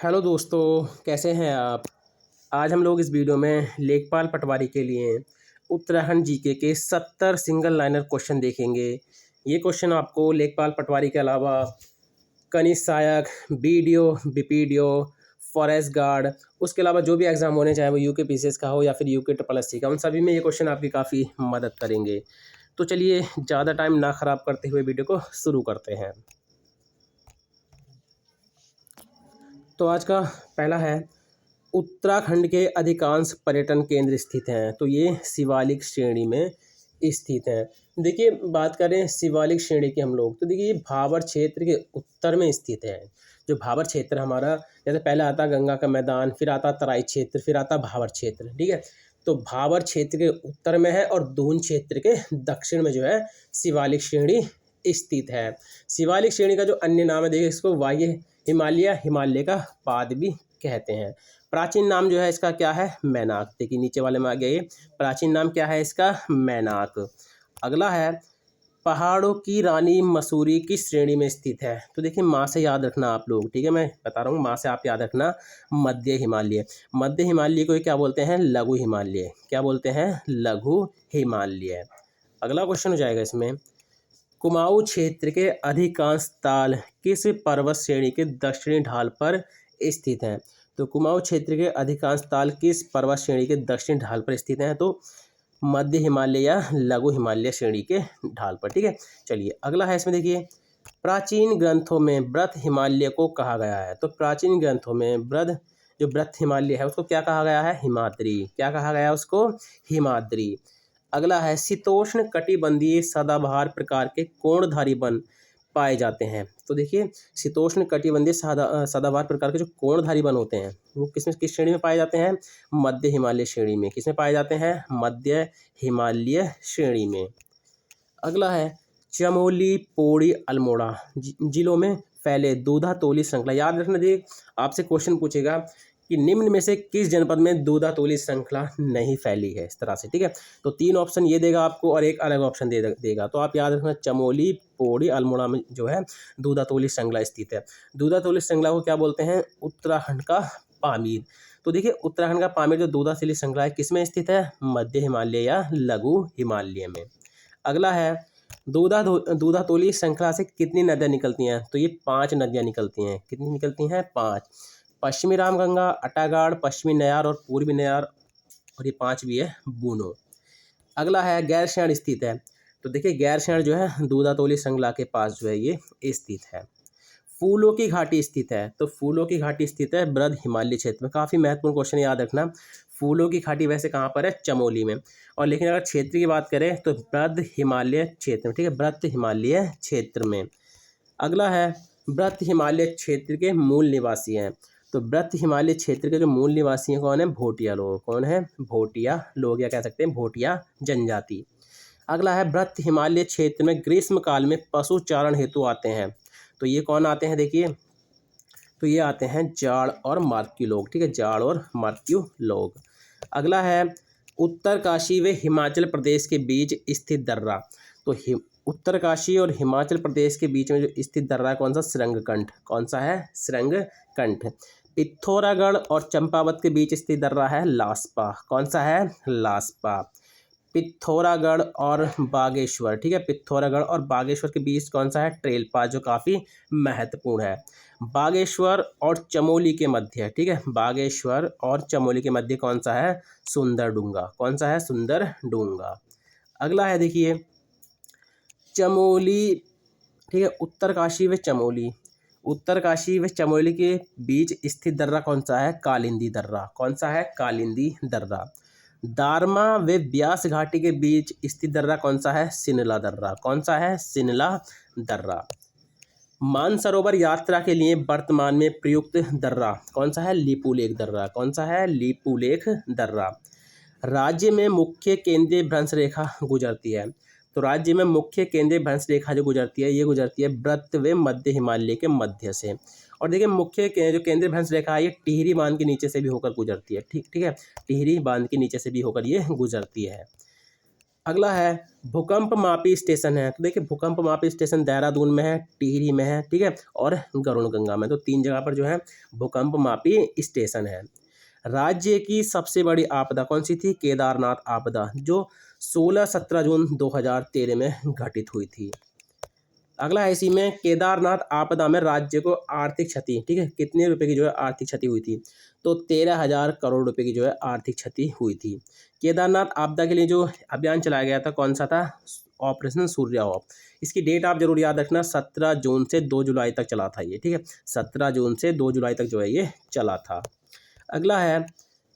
Hello दोस्तों, कैसे हैं आप। आज हम लोग इस वीडियो में लेखपाल पटवारी के लिए उत्तराखंड जीके के 70 सिंगल लाइनर क्वेश्चन देखेंगे। ये क्वेश्चन आपको लेखपाल पटवारी के अलावा कनिष्ठ सहायक, बीडीओ, बीपीडीओ, फॉरेस्ट गार्ड, उसके अलावा जो भी एग्ज़ाम होने, चाहे वो यूके पीसीएस का हो या फिर यूके ट्रिपल एससी का, उन सभी में ये क्वेश्चन आपकी काफ़ी मदद करेंगे। तो चलिए ज़्यादा टाइम ना ख़राब करते हुए वीडियो को शुरू करते हैं। तो आज का पहला है, उत्तराखंड के अधिकांश पर्यटन केंद्र स्थित हैं। तो ये शिवालिक श्रेणी में स्थित हैं। देखिए, बात करें शिवालिक श्रेणी की हम लोग, तो देखिए ये भाबर क्षेत्र के उत्तर में स्थित है। जो भाबर क्षेत्र हमारा, जैसे पहले आता गंगा का मैदान, फिर आता तराई क्षेत्र, फिर आता भाबर क्षेत्र, ठीक है। तो भाबर क्षेत्र के उत्तर में है और दून क्षेत्र के दक्षिण में जो है शिवालिक श्रेणी स्थित है। शिवालिक श्रेणी का जो अन्य नाम है, देखिए इसको वाह्य हिमालय, हिमालय का पाद भी कहते हैं। प्राचीन नाम जो है इसका क्या है, मैनाक। देखिए नीचे वाले में आ गया, ये प्राचीन नाम क्या है इसका, मैनाक। अगला है, पहाड़ों की रानी मसूरी किस श्रेणी में स्थित है। तो देखिए माँ से याद रखना आप लोग, ठीक है, मैं बता रहा हूँ, माँ से आप याद रखना, मध्य हिमालय। मध्य हिमालय को क्या बोलते हैं, लघु हिमालय। क्या बोलते हैं, लघु हिमालय। अगला क्वेश्चन हो जाएगा इसमें, कुमाऊं क्षेत्र के अधिकांश ताल किस पर्वत श्रेणी के दक्षिणी ढाल पर स्थित हैं। तो कुमाऊं क्षेत्र के अधिकांश ताल किस पर्वत श्रेणी के दक्षिणी ढाल पर स्थित हैं। तो मध्य हिमालय या लघु हिमालय श्रेणी के ढाल पर, ठीक है। चलिए अगला है इसमें, देखिए प्राचीन ग्रंथों में वृत हिमालय को कहा गया है। तो प्राचीन ग्रंथों में वृत हिमालय है उसको क्या कहा गया है, हिमाद्री। क्या कहा गया है उसको, हिमाद्री। अगला है, शीतोष्ण कटिबंधीय सदाबहार प्रकार के कोणधारी वन पाए जाते हैं। तो देखिए शीतोष्ण कटिबंधीय सदाबहार प्रकार के जो कोणधारी वन होते हैं वो किस श्रेणी में पाए जाते हैं, मध्य हिमालय श्रेणी में। किसमें पाए जाते हैं, मध्य हिमालय श्रेणी में। अगला है, चमोली, पौड़ी, अल्मोड़ा जिलों में फैले दूधा तोली श्रृंखला। याद रखना, देखिए आपसे क्वेश्चन पूछेगा कि निम्न में से किस जनपद में दूधा तोली श्रृंखला नहीं फैली है, इस तरह से, ठीक है। तो 3 ऑप्शन ये देगा आपको और एक अलग ऑप्शन देगा। तो आप याद रखना, चमोली, पौड़ी, अल्मोड़ा में जो है दूधा तोली श्रृंखला स्थित है। दूधा तोली श्रृंखला को क्या बोलते हैं, उत्तराखंड का पामीर। तो देखिए उत्तराखंड का पामीर जो दूधा तोली श्रृंखला है किसमें स्थित है, मध्य हिमालय या लघु हिमालय में। अगला है, दूधा तोली श्रृंखला से कितनी नदियाँ निकलती हैं। तो ये 5 नदियाँ निकलती हैं। कितनी निकलती हैं, 5। पश्चिमी रामगंगा, अटागाड़, पश्चिमी नयार और पूर्वी नयार, और ये 5 भी है, बूनो। अगला है, गैरसैंण स्थित है। तो देखिए गैरसैंण जो है दूधा तोली श्रृंखला के पास जो है ये स्थित है। फूलों की घाटी स्थित है। तो फूलों की घाटी स्थित है वृद्ध हिमालय क्षेत्र में। काफ़ी महत्वपूर्ण क्वेश्चन, याद रखना। फूलों की घाटी वैसे कहाँ पर है, चमोली में। और लेकिन अगर क्षेत्र की बात करें तो वृद्ध हिमालय क्षेत्र में, ठीक है, वृद्ध हिमालय क्षेत्र में। अगला है, वृद्ध हिमालय क्षेत्र के मूल निवासी हैं। तो वृद्ध हिमालय क्षेत्र के जो मूल निवासी हैं कौन है, भोटिया लोग। कौन है, भोटिया लोग, या कह सकते हैं भोटिया जनजाति। अगला है, वृद्ध हिमालय क्षेत्र में ग्रीष्म काल में पशु चारण हेतु आते हैं। तो ये कौन आते हैं, देखिए तो ये आते हैं जाड़ और मार्क्यू लोग, ठीक है, जाड़ और मार्क्यू लोग। अगला है, उत्तरकाशी व हिमाचल प्रदेश के बीच स्थित दर्रा। तो उत्तरकाशी और हिमाचल प्रदेश के बीच में जो स्थित दर्रा है कौन सा, श्रृंगकंठ। कौन सा है, श्रृंगकंठ। पिथौरागढ़ और चंपावत के बीच स्थित दर्रा है लास्पा। कौन सा है, लास्पा। पिथौरागढ़ और बागेश्वर, ठीक है, पिथौरागढ़ और बागेश्वर के बीच कौन सा है, ट्रेल पास, जो काफ़ी महत्वपूर्ण है। बागेश्वर और चमोली के मध्य, ठीक है, बागेश्वर और चमोली के मध्य कौन सा है, सुंदरडूंगा। कौन सा है, सुंदरडूंगा। अगला है, देखिए चमोली, ठीक है, उत्तरकाशी व चमोली, उत्तरकाशी व चमोली के बीच स्थित दर्रा कौन सा है, कालिंदी दर्रा। कौन सा है, कालिंदी दर्रा। दारमा व ब्यास घाटी के बीच स्थित दर्रा कौन सा है, सिनला दर्रा। कौन सा है, सिनला दर्रा। मानसरोवर यात्रा के लिए वर्तमान में प्रयुक्त दर्रा कौन सा है, लिपुलेख दर्रा। कौन सा है, लिपुलेख दर्रा। राज्य में मुख्य केंद्रीय भ्रंश रेखा गुजरती है। तो राज्य में मुख्य केंद्रीय भ्रंश रेखा जो गुजरती है, ये गुजरती है वृत्त व मध्य हिमालय के मध्य से। और देखिए मुख्य जो केंद्रीय भ्रंश रेखा है ये टिहरी बांध के नीचे से भी होकर गुजरती है, ठीक है, टिहरी बांध के नीचे से भी होकर ये गुजरती है। अगला है भूकंप मापी स्टेशन है। तो देखिए भूकंप मापी स्टेशन देहरादून में है, टिहरी में है, ठीक है, और गरुड़गंगा में। तो 3 जगह पर जो है भूकंप मापी स्टेशन है। राज्य की सबसे बड़ी आपदा कौन सी थी? केदारनाथ आपदा, जो 16-17 जून 2013 में घटित हुई थी। अगला है इसी में, केदारनाथ आपदा में राज्य को आर्थिक क्षति, ठीक है, कितने रुपए की जो है आर्थिक क्षति हुई थी? तो 13,000 करोड़ रुपए की जो है आर्थिक क्षति हुई थी। केदारनाथ आपदा के लिए जो अभियान चलाया गया था कौन सा था? ऑपरेशन सूर्याहोप। इसकी डेट आप जरूर याद रखना, 17 जून से 2 जुलाई तक चला था ये, ठीक है, 17 जून से 2 जुलाई तक जो है ये चला था। अगला है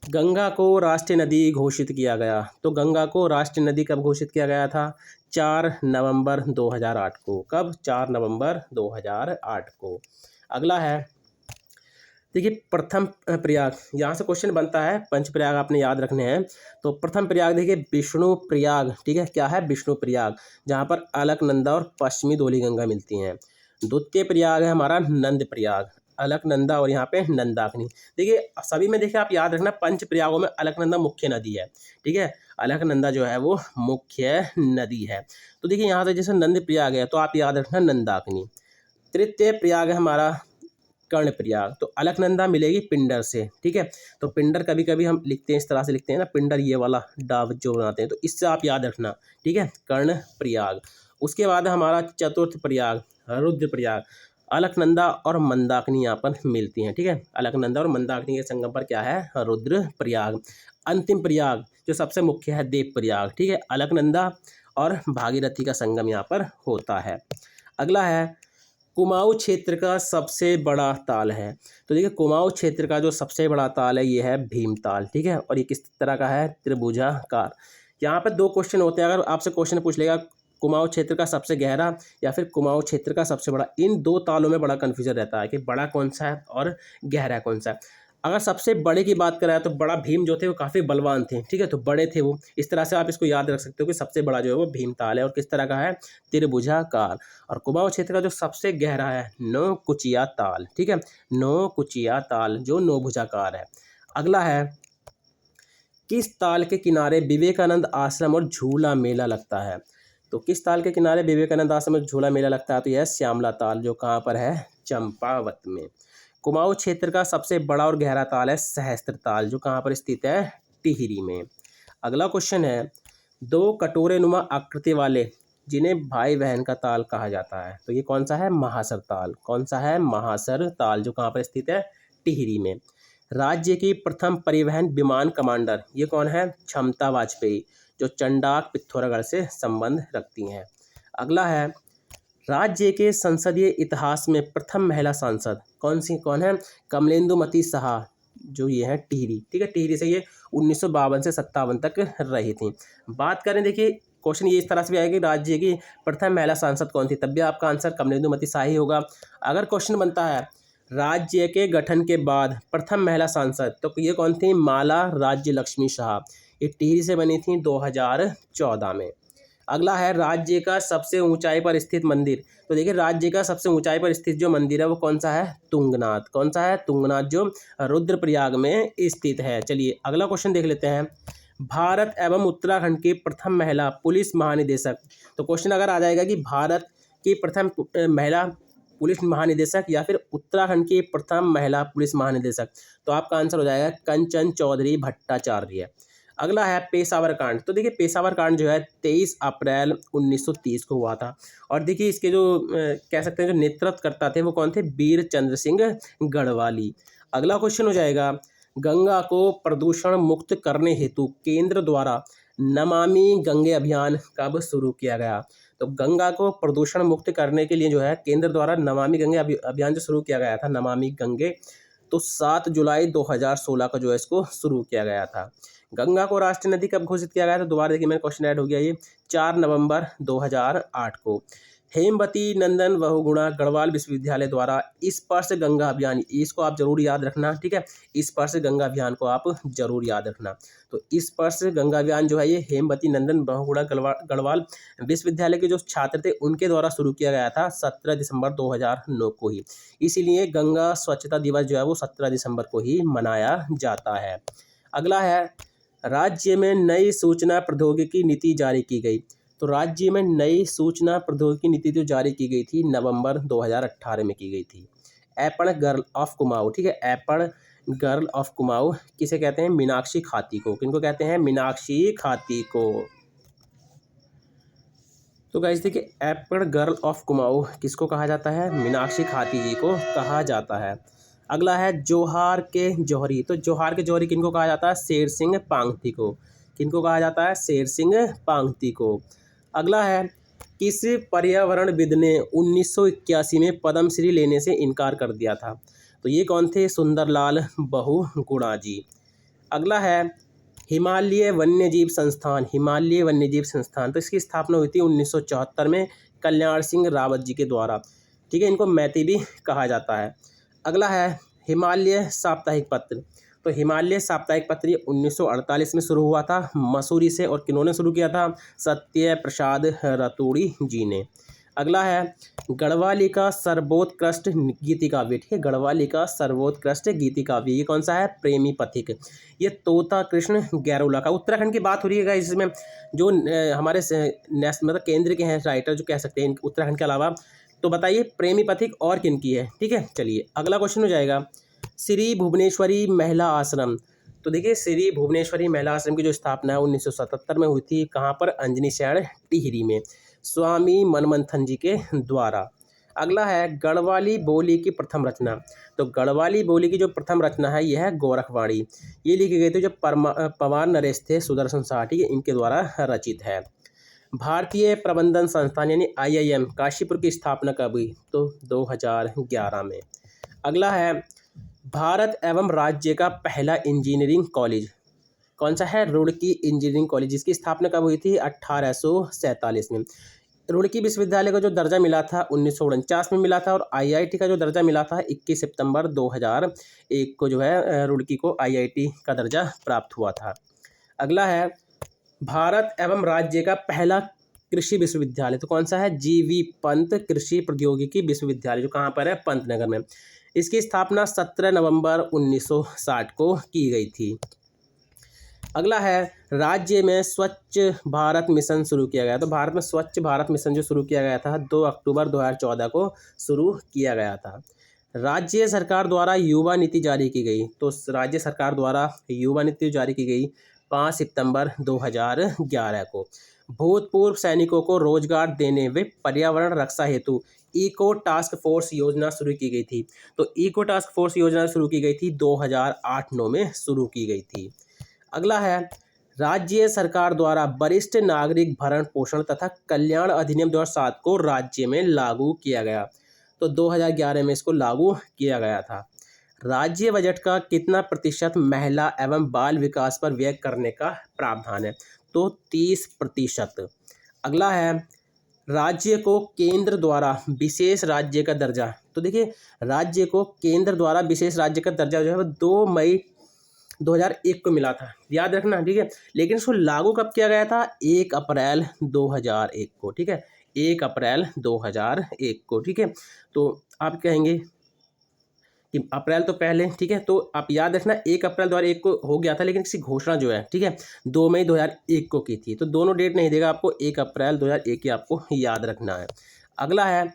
गंगा को राष्ट्रीय नदी घोषित किया गया। तो गंगा को राष्ट्रीय नदी कब घोषित किया गया था? 4 नवंबर 2008 को। कब? 4 नवंबर 2008 को। अगला है देखिए प्रथम प्रयाग, यहाँ से क्वेश्चन बनता है, पंच प्रयाग आपने याद रखने हैं। तो प्रथम प्रयाग देखिए विष्णु प्रयाग, ठीक है, क्या है? विष्णु प्रयाग, जहाँ पर अलकनंदा और पश्चिमी धौलीगंगा मिलती हैं। द्वितीय प्रयाग है हमारा नंद प्रयाग, अलकनंदा और यहाँ पे नंदाकिनी। देखिए सभी में देखिए आप याद रखना, पंच प्रयागों में अलकनंदा मुख्य नदी है, ठीक है, अलकनंदा जो है वो मुख्य नदी है। तो देखिए यहाँ से जैसे नंद प्रयाग है तो आप याद रखना नंदाकिनी। तृतीय प्रयाग है हमारा कर्ण प्रयाग। तो अलकनंदा मिलेगी पिंडर से, ठीक है, तो पिंडर कभी कभी हम लिखते हैं इस तरह से लिखते हैं ना, पिंडर ये वाला डाव जो बनाते हैं, तो इससे आप याद रखना, ठीक है, कर्ण प्रयाग। उसके बाद हमारा चतुर्थ प्रयाग रुद्र प्रयाग, अलकनंदा और मंदाकिनी यहाँ पर मिलती हैं, ठीक है, अलकनंदा और मंदाकिनी के संगम पर क्या है? रुद्र प्रयाग। अंतिम प्रयाग जो सबसे मुख्य है देव प्रयाग, ठीक है, अलकनंदा और भागीरथी का संगम यहाँ पर होता है। अगला है कुमाऊं क्षेत्र का सबसे बड़ा ताल है। तो देखिए कुमाऊं क्षेत्र का जो सबसे बड़ा ताल है ये है भीमताल, ठीक है, और ये किस तरह का है? त्रिभुजाकार। यहाँ पर 2 क्वेश्चन होते हैं, अगर आपसे क्वेश्चन पूछ लेगा कुमाऊं क्षेत्र का सबसे गहरा या फिर कुमाऊं क्षेत्र का सबसे बड़ा, इन 2 तालों में बड़ा कन्फ्यूजन रहता है कि बड़ा कौन सा है और गहरा कौन सा है। अगर सबसे बड़े की बात करें तो बड़ा भीम जो थे वो काफ़ी बलवान थे, ठीक है, तो बड़े थे वो, इस तरह से आप इसको याद रख सकते हो कि सबसे बड़ा जो है वो भीमताल है और किस तरह का है? त्रिभुजाकार। और कुमाऊं क्षेत्र का जो सबसे गहरा है नौकुचिया ताल, ठीक है, नौकुचिया ताल जो नौभुजाकार है। अगला है किस ताल के किनारे विवेकानंद आश्रम और झूला मेला लगता है? तो किस ताल के किनारे विवेकानंद आश्रम और झूला मेला लगता है? तो यह श्यामला ताल, जो कहाँ पर है? चंपावत में। कुमाऊं क्षेत्र का सबसे बड़ा और गहरा ताल है सहस्त्र ताल, जो कहाँ पर स्थित है? टिहरी में। अगला क्वेश्चन है 2 कटोरे नुमा आकृति वाले जिन्हें भाई बहन का ताल कहा जाता है। तो ये कौन सा है? महासर ताल। कौन सा है? महासर ताल, जो कहाँ पर स्थित है? टिहरी में। राज्य की प्रथम परिवहन विमान कमांडर ये कौन है? क्षमता वाजपेयी, जो चंडाक पिथौरागढ़ से संबंध रखती हैं। अगला है राज्य के संसदीय इतिहास में प्रथम महिला सांसद कौन है? कमलेंदुमती साहा, जो ये है टिहरी, ठीक है, टिहरी से ये 1952 से 57 तक रही थी। बात करें देखिए क्वेश्चन ये इस तरह से भी आएगा कि राज्य की प्रथम महिला सांसद कौन थी, तब भी आपका आंसर कमलेंदुमती शाह ही होगा। अगर क्वेश्चन बनता है राज्य के गठन के बाद प्रथम महिला सांसद, तो ये कौन थी? माला राज्य लक्ष्मी शाह, ये टिहरी से बनी थी 2014 में। अगला है राज्य का सबसे ऊंचाई पर स्थित मंदिर। तो देखिए राज्य का सबसे ऊंचाई पर स्थित जो मंदिर है वो कौन सा है? तुंगनाथ। कौन सा है? तुंगनाथ, जो रुद्रप्रयाग में स्थित है। चलिए अगला क्वेश्चन देख लेते हैं। भारत एवं उत्तराखंड की प्रथम महिला पुलिस महानिदेशक। तो क्वेश्चन अगर आ जाएगा कि भारत की प्रथम महिला पुलिस महानिदेशक या फिर उत्तराखंड की प्रथम महिला पुलिस महानिदेशक, तो आपका आंसर हो जाएगा कंचन चौधरी भट्टाचार्य। अगला है पेशावर कांड। तो देखिए पेशावर कांड जो है 23 अप्रैल 1930 को हुआ था, और देखिए इसके जो कह सकते हैं जो नेतृत्व करता थे वो कौन थे? वीर चंद्र सिंह गढ़वाली। अगला क्वेश्चन हो जाएगा गंगा को प्रदूषण मुक्त करने हेतु केंद्र द्वारा नमामि गंगे अभियान कब शुरू किया गया? तो गंगा को प्रदूषण मुक्त करने के लिए जो है केंद्र द्वारा नमामि गंगे अभियान जो शुरू किया गया था, नमामि गंगे, तो 7 जुलाई 2016 को जो है इसको शुरू किया गया था। गंगा को राष्ट्रीय नदी कब घोषित किया गया था? दोबारा देखिए मेरा क्वेश्चन ऐड हो गया, ये 4 नवंबर 2008 को। हेमवती नंदन बहुगुणा गढ़वाल विश्वविद्यालय द्वारा स्पर्श गंगा अभियान, इसको आप जरूर याद रखना, ठीक है, स्पर्श गंगा अभियान को आप जरूर याद रखना। तो स्पर्श गंगा अभियान जो है ये हेमवती नंदन बहुगुणा गढ़वाल विश्वविद्यालय के जो छात्र थे उनके द्वारा शुरू किया गया था 17 दिसंबर 2009 को ही। इसीलिए गंगा स्वच्छता दिवस जो है वो 17 दिसंबर को ही मनाया जाता है। अगला है राज्य में नई सूचना प्रौद्योगिकी नीति जारी की गई। तो राज्य में नई सूचना प्रौद्योगिकी नीति जो जारी की गई थी नवंबर 2018 में की गई थी। एपण गर्ल ऑफ कुमाऊं, ठीक है, एपण गर्ल ऑफ कुमाऊं किसे कहते हैं? मीनाक्षी खाती को। किनको कहते हैं? मीनाक्षी खाती को। तो गाइस देखिए, एपण गर्ल ऑफ कुमाऊं किसको कहा जाता है? मीनाक्षी खाती जी को कहा जाता है। अगला है जोहार के जौहरी। तो जोहार के जौहरी किनको कहा जाता है? शेर सिंह पांगती को। किनको कहा जाता है? शेर सिंह पांगती को। अगला है किस पर्यावरणविद ने 1981 में पद्मश्री लेने से इनकार कर दिया था? तो ये कौन थे? सुंदरलाल बहुगुणा जी। अगला है हिमालय वन्यजीव संस्थान। हिमालय वन्यजीव संस्थान, तो इसकी स्थापना हुई थी 1974 में कल्याण सिंह रावत जी के द्वारा। ठीक है, इनको मैती भी कहा जाता है। अगला है हिमालय साप्ताहिक पत्र। तो हिमालय साप्ताहिक पत्र ये 1948 में शुरू हुआ था मसूरी से, और किन्होंने शुरू किया था? सत्य प्रसाद रतूड़ी जी ने। अगला है गढ़वाली का सर्वोत्कृष्ट गीति काव्य। ठीक है, गढ़वाली का सर्वोत्कृष्ट गीति काव्य ये कौन सा है? प्रेमी पथिक। ये तोता कृष्ण गैरोला का। उत्तराखंड की बात हो रही है इसमें, जो हमारे मतलब केंद्र के हैं राइटर जो कह सकते हैं उत्तराखंड के अलावा। तो बताइए प्रेमी पथिक और किन की है? ठीक है, चलिए अगला क्वेश्चन हो जाएगा श्री भुवनेश्वरी महिला आश्रम। तो देखिए, श्री भुवनेश्वरी महिला आश्रम की जो स्थापना है 1977 में हुई थी। कहाँ पर? अंजनी शहर टिहरी में, स्वामी मनमंथन जी के द्वारा। अगला है गढ़वाली बोली की प्रथम रचना। तो गढ़वाली बोली की जो प्रथम रचना है यह है गोरखवाणी। ये लिखी गई थी जो पवार नरेश थे सुदर्शन शाह, ठीक है, इनके द्वारा रचित है। भारतीय प्रबंधन संस्थान यानी IIM काशीपुर की स्थापना कब हुई? तो 2011 में। अगला है भारत एवं राज्य का पहला इंजीनियरिंग कॉलेज कौन सा है? रुड़की इंजीनियरिंग कॉलेज, जिसकी स्थापना कब हुई थी? 1847 में। रुड़की विश्वविद्यालय को जो दर्जा मिला था 1949 में मिला था, और IIT का जो दर्जा मिला था 21 सितंबर 2001 को जो है रुड़की को IIT का दर्जा प्राप्त हुआ था। अगला है भारत एवं राज्य का पहला कृषि विश्वविद्यालय। तो कौन सा है? GV पंत कृषि प्रौद्योगिकी विश्वविद्यालय, जो कहाँ पर है? पंतनगर में। इसकी स्थापना 17 नवंबर 1960 को की गई थी। अगला है राज्य में स्वच्छ भारत मिशन शुरू किया गया। तो भारत में स्वच्छ भारत मिशन जो शुरू किया गया था 2 अक्टूबर 2014 को शुरू किया गया था। राज्य सरकार द्वारा युवा नीति जारी की गई। तो राज्य सरकार द्वारा युवा नीति जारी की गई 5 सितंबर 2011 को। भूतपूर्व सैनिकों को रोजगार देने व पर्यावरण रक्षा हेतु इको टास्क फोर्स योजना शुरू की गई थी। तो इको टास्क फोर्स योजना शुरू की गई थी 2008-9 में शुरू की गई थी। अगला है राज्य सरकार द्वारा वरिष्ठ नागरिक भरण पोषण तथा कल्याण अधिनियम 2007 को राज्य में लागू किया गया। तो 2011 में इसको लागू किया गया था। राज्य बजट का कितना प्रतिशत महिला एवं बाल विकास पर व्यय करने का प्रावधान है? तो 30%। अगला है राज्य को केंद्र द्वारा विशेष राज्य का दर्जा। तो देखिए, राज्य को केंद्र द्वारा विशेष राज्य का दर्जा जो है 2 मई 2001 को मिला था, याद रखना, ठीक है। लेकिन इसको लागू कब किया गया था? 1 अप्रैल 2001 को, ठीक है, 1 अप्रैल 2001 को, ठीक है। तो आप कहेंगे कि अप्रैल तो पहले, ठीक है, तो आप याद रखना 1 अप्रैल 2001 को हो गया था, लेकिन इसकी घोषणा जो है, ठीक है, 2 मई 2001 को की थी। तो दोनों डेट नहीं देगा आपको, 1 अप्रैल 2001 की आपको याद रखना है। अगला है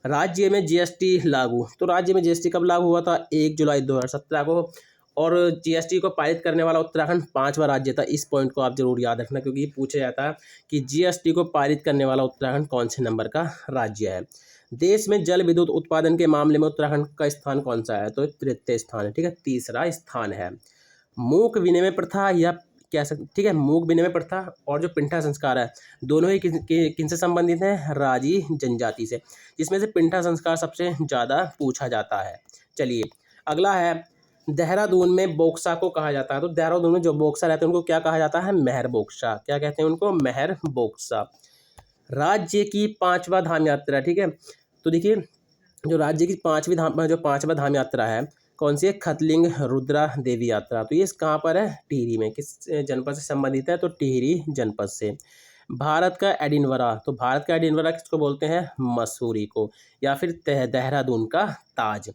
राज्य में GST लागू। तो राज्य में GST कब लागू हुआ था? 1 जुलाई 2017 को। और GST को पारित करने वाला उत्तराखंड 5वां राज्य था। इस पॉइंट को आप जरूर याद रखना, क्योंकि पूछा जाता है कि GST को पारित करने वाला उत्तराखंड कौन से नंबर का राज्य है। देश में जल विद्युत उत्पादन के मामले में उत्तराखंड का स्थान कौन सा है? तो तृतीय स्थान है, ठीक है, तीसरा स्थान है। मूक विनिमय प्रथा या क्या ठीक है, मूक विनिमय प्रथा और जो पिंठा संस्कार है दोनों ही किनसे संबंधित हैं? राजी जनजाति से, जिसमें से पिंठा संस्कार सबसे ज़्यादा पूछा जाता है। चलिए अगला है देहरादून में बोक्सा को कहा जाता है। तो देहरादून में जो बोक्सा रहते हैं उनको क्या कहा जाता है? मेहर बोक्सा। क्या कहते हैं उनको? मेहर बोक्सा। राज्य की 5वां धाम यात्रा, ठीक है। तो देखिए, जो राज्य की 5वां धाम यात्रा है कौन सी है? खतलिंग रुद्रा देवी यात्रा। तो ये कहाँ पर है? टिहरी में। किस जनपद से संबंधित है? तो टिहरी जनपद से। भारत का एडिनवरा। तो भारत का एडिनवरा किसको बोलते हैं? मसूरी को, या फिर देहरादून का ताज।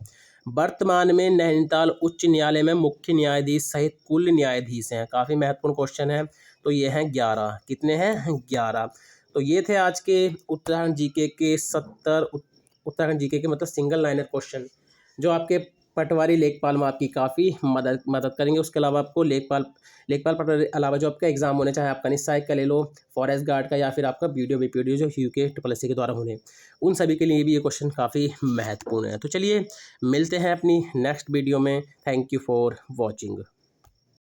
वर्तमान में नैनीताल उच्च न्यायालय में मुख्य न्यायाधीश सहित कुल न्यायाधीश हैं। काफ़ी महत्वपूर्ण क्वेश्चन है। तो ये हैं 11। कितने हैं? 11। तो ये थे आज के उत्तराखंड जीके के 70 उत्तराखंड जीके के मतलब सिंगल लाइनर क्वेश्चन, जो आपके पटवारी लेखपाल में आपकी काफ़ी मदद करेंगे। उसके अलावा आपको लेखपाल पटवारी के अलावा जो आपका एग्जाम होने, चाहे आपका निस्सहायक का ले लो, फॉरेस्ट गार्ड का, या फिर आपका बीडीओ बीपीओ जो यूके ट्रिपल के द्वारा होने, उन सभी के लिए भी ये क्वेश्चन काफ़ी महत्वपूर्ण है। तो चलिए मिलते हैं अपनी नेक्स्ट वीडियो में। Thank you for watching.